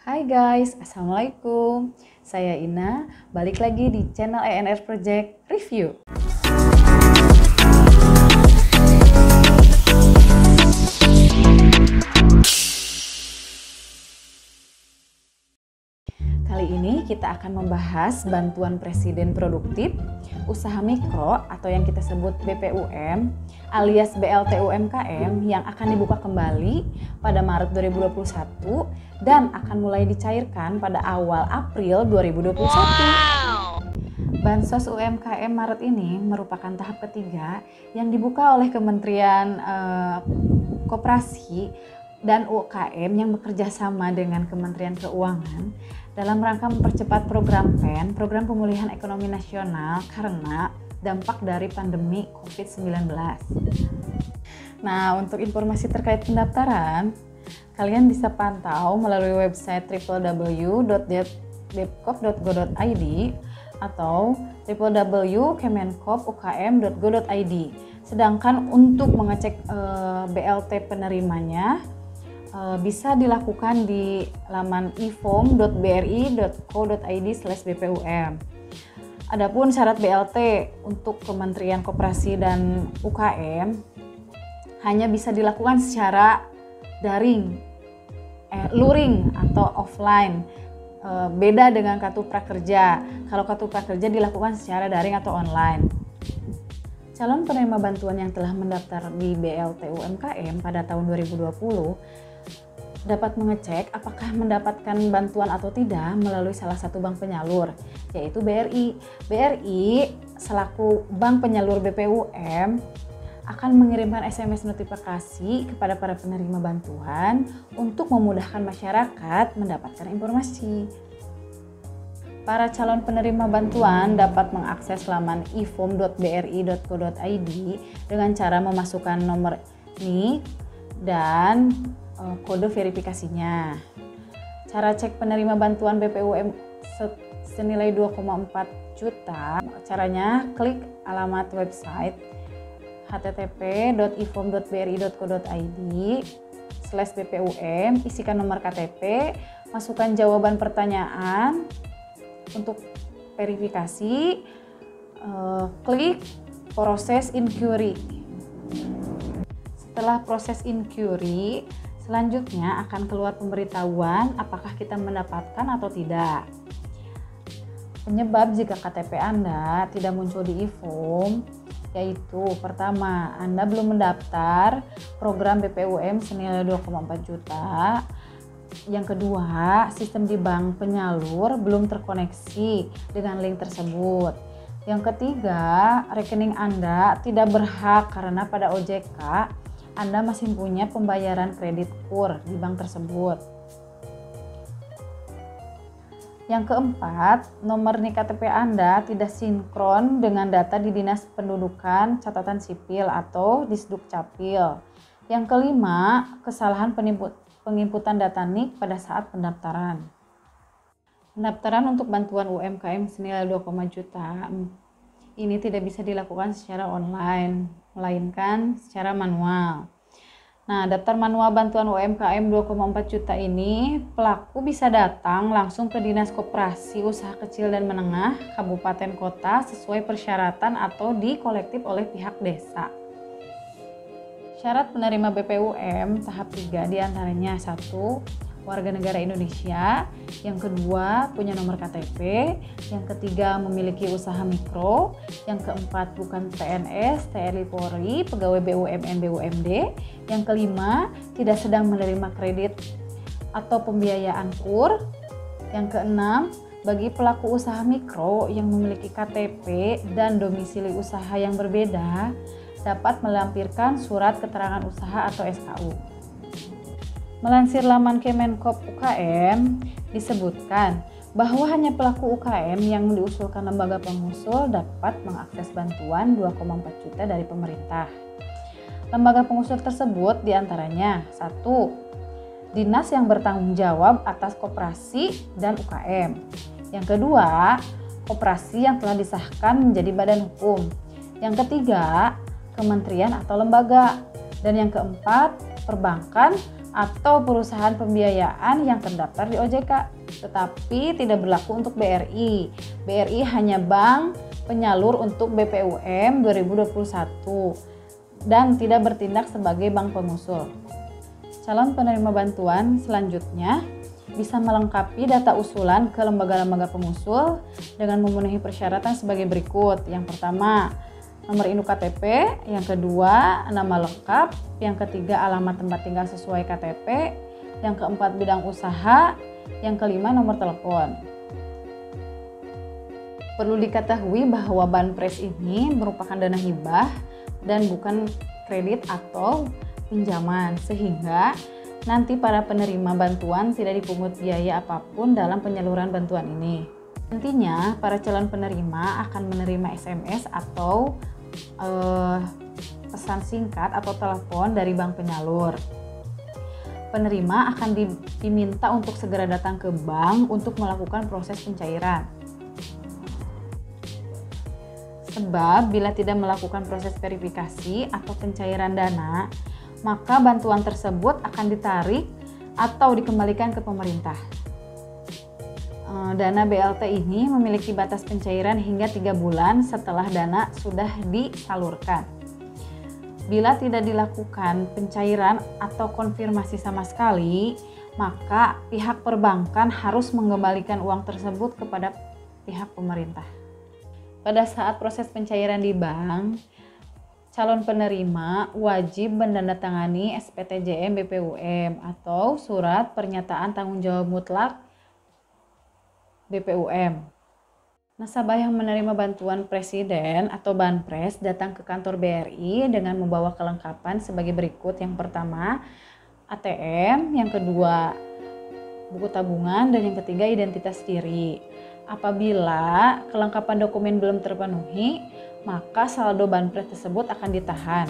Hai guys, Assalamualaikum. Saya Ina, balik lagi di channel ENR Project Review. Kali ini kita akan membahas bantuan Presiden Produktif, usaha mikro atau yang kita sebut BPUM alias BLT UMKM yang akan dibuka kembali pada Maret 2021 dan akan mulai dicairkan pada awal April 2021. Bansos UMKM Maret ini merupakan tahap ketiga yang dibuka oleh Kementerian Koperasi dan UKM yang bekerja sama dengan Kementerian Keuangan dalam rangka mempercepat program PEN, Program Pemulihan Ekonomi Nasional karena dampak dari pandemi COVID-19. Nah, untuk informasi terkait pendaftaran, kalian bisa pantau melalui website www.depkop.go.id atau www.kemenkopukm.go.id. Sedangkan untuk mengecek BLT penerimanya bisa dilakukan di laman ifom.bri.co.id/bpum. Adapun syarat BLT untuk Kementerian Koperasi dan UKM hanya bisa dilakukan secara daring, luring atau offline. Beda dengan kartu prakerja. Kalau kartu prakerja dilakukan secara daring atau online. Calon penerima bantuan yang telah mendaftar di BLT UMKM pada tahun 2020 dapat mengecek apakah mendapatkan bantuan atau tidak melalui salah satu bank penyalur, yaitu BRI. BRI selaku bank penyalur BPUM akan mengirimkan SMS notifikasi kepada para penerima bantuan untuk memudahkan masyarakat mendapatkan informasi. Para calon penerima bantuan dapat mengakses laman ifom.bri.co.id dengan cara memasukkan nomor NIK dan kode verifikasinya. Cara cek penerima bantuan BPUM senilai 2,4 juta. Caranya klik alamat website http://ifom.bri.co.id/bpum, isikan nomor KTP, masukkan jawaban pertanyaan untuk verifikasi, klik proses inquiry. Setelah proses inquiry, selanjutnya akan keluar pemberitahuan apakah kita mendapatkan atau tidak. Penyebab jika KTP Anda tidak muncul di ifom yaitu pertama, Anda belum mendaftar program BPUM senilai 2,4 juta. Yang kedua, sistem di bank penyalur belum terkoneksi dengan link tersebut. Yang ketiga, rekening Anda tidak berhak karena pada OJK Anda masih punya pembayaran kredit KUR di bank tersebut. Yang keempat, nomor NIK KTP Anda tidak sinkron dengan data di Dinas Pendudukan Catatan Sipil atau Disdukcapil. Yang kelima, kesalahan penginputan data NIK pada saat pendaftaran. Pendaftaran untuk bantuan UMKM senilai 2,4 juta ini tidak bisa dilakukan secara online, melainkan secara manual. Nah, daftar manual bantuan UMKM 2,4 juta ini, pelaku bisa datang langsung ke Dinas Koperasi Usaha Kecil dan Menengah, Kabupaten Kota sesuai persyaratan atau dikolektif oleh pihak desa. Syarat penerima BPUM tahap 3 diantaranya 1. Warga negara Indonesia, yang kedua punya nomor KTP, yang ketiga memiliki usaha mikro, yang keempat bukan PNS, TNI Polri, pegawai BUMN BUMD, yang kelima tidak sedang menerima kredit atau pembiayaan KUR, yang keenam bagi pelaku usaha mikro yang memiliki KTP dan domisili usaha yang berbeda dapat melampirkan surat keterangan usaha atau SKU. Melansir laman Kemenkop UKM, disebutkan bahwa hanya pelaku UKM yang diusulkan lembaga pengusul dapat mengakses bantuan 2,4 juta dari pemerintah. Lembaga pengusul tersebut diantaranya 1. Dinas yang bertanggung jawab atas koperasi dan UKM. Yang kedua, koperasi yang telah disahkan menjadi badan hukum. Yang ketiga, kementerian atau lembaga. Dan yang keempat, perbankan atau perusahaan pembiayaan yang terdaftar di OJK, tetapi tidak berlaku untuk BRI. BRI hanya bank penyalur untuk BPUM 2021 dan tidak bertindak sebagai bank pengusul. Calon penerima bantuan selanjutnya bisa melengkapi data usulan ke lembaga-lembaga pengusul dengan memenuhi persyaratan sebagai berikut. Yang pertama, nomor induk KTP, yang kedua, nama lengkap, yang ketiga, alamat tempat tinggal sesuai KTP, yang keempat, bidang usaha, yang kelima, nomor telepon. Perlu diketahui bahwa Banpres ini merupakan dana hibah dan bukan kredit atau pinjaman, sehingga nanti para penerima bantuan tidak dipungut biaya apapun dalam penyaluran bantuan ini. Nantinya para calon penerima akan menerima SMS atau pesan singkat atau telepon dari bank penyalur. Penerima akan diminta untuk segera datang ke bank untuk melakukan proses pencairan. Sebab bila tidak melakukan proses verifikasi atau pencairan dana, maka bantuan tersebut akan ditarik atau dikembalikan ke pemerintah. Dana BLT ini memiliki batas pencairan hingga 3 bulan setelah dana sudah disalurkan. Bila tidak dilakukan pencairan atau konfirmasi sama sekali, maka pihak perbankan harus mengembalikan uang tersebut kepada pihak pemerintah. Pada saat proses pencairan di bank, calon penerima wajib menandatangani SPTJM BPUM atau Surat Pernyataan Tanggung Jawab Mutlak BPUM. Nasabah yang menerima bantuan presiden atau Banpres datang ke kantor BRI dengan membawa kelengkapan sebagai berikut. Yang pertama, ATM, yang kedua, buku tabungan, dan yang ketiga, identitas diri. Apabila kelengkapan dokumen belum terpenuhi, maka saldo Banpres tersebut akan ditahan.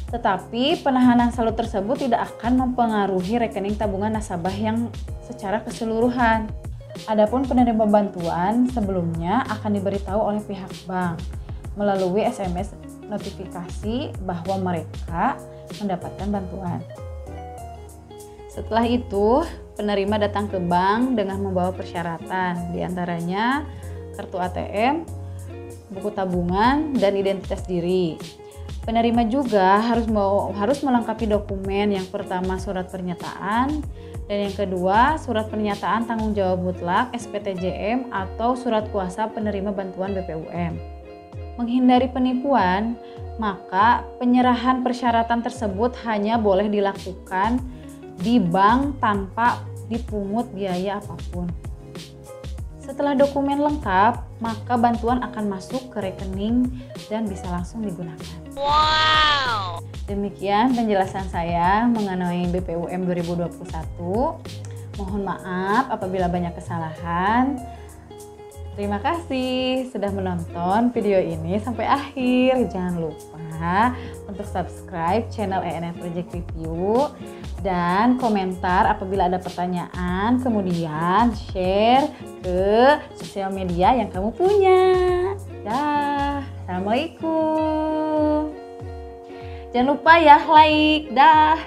Tetapi penahanan saldo tersebut tidak akan mempengaruhi rekening tabungan nasabah yang secara keseluruhan. Adapun penerima bantuan sebelumnya akan diberitahu oleh pihak bank melalui SMS notifikasi bahwa mereka mendapatkan bantuan. Setelah itu, penerima datang ke bank dengan membawa persyaratan, diantaranya kartu ATM, buku tabungan, dan identitas diri. Penerima juga harus melengkapi dokumen. Yang pertama, surat pernyataan, dan yang kedua, surat pernyataan tanggung jawab mutlak SPTJM atau surat kuasa penerima bantuan BPUM. Menghindari penipuan, maka penyerahan persyaratan tersebut hanya boleh dilakukan di bank tanpa dipungut biaya apapun. Setelah dokumen lengkap, maka bantuan akan masuk ke rekening dan bisa langsung digunakan. Wow! Demikian penjelasan saya mengenai BPUM 2021. Mohon maaf apabila banyak kesalahan. Terima kasih sudah menonton video ini sampai akhir. Jangan lupa untuk subscribe channel ENF Project Review dan komentar apabila ada pertanyaan, kemudian share ke sosial media yang kamu punya. Dah, assalamualaikum. Jangan lupa ya like, dah.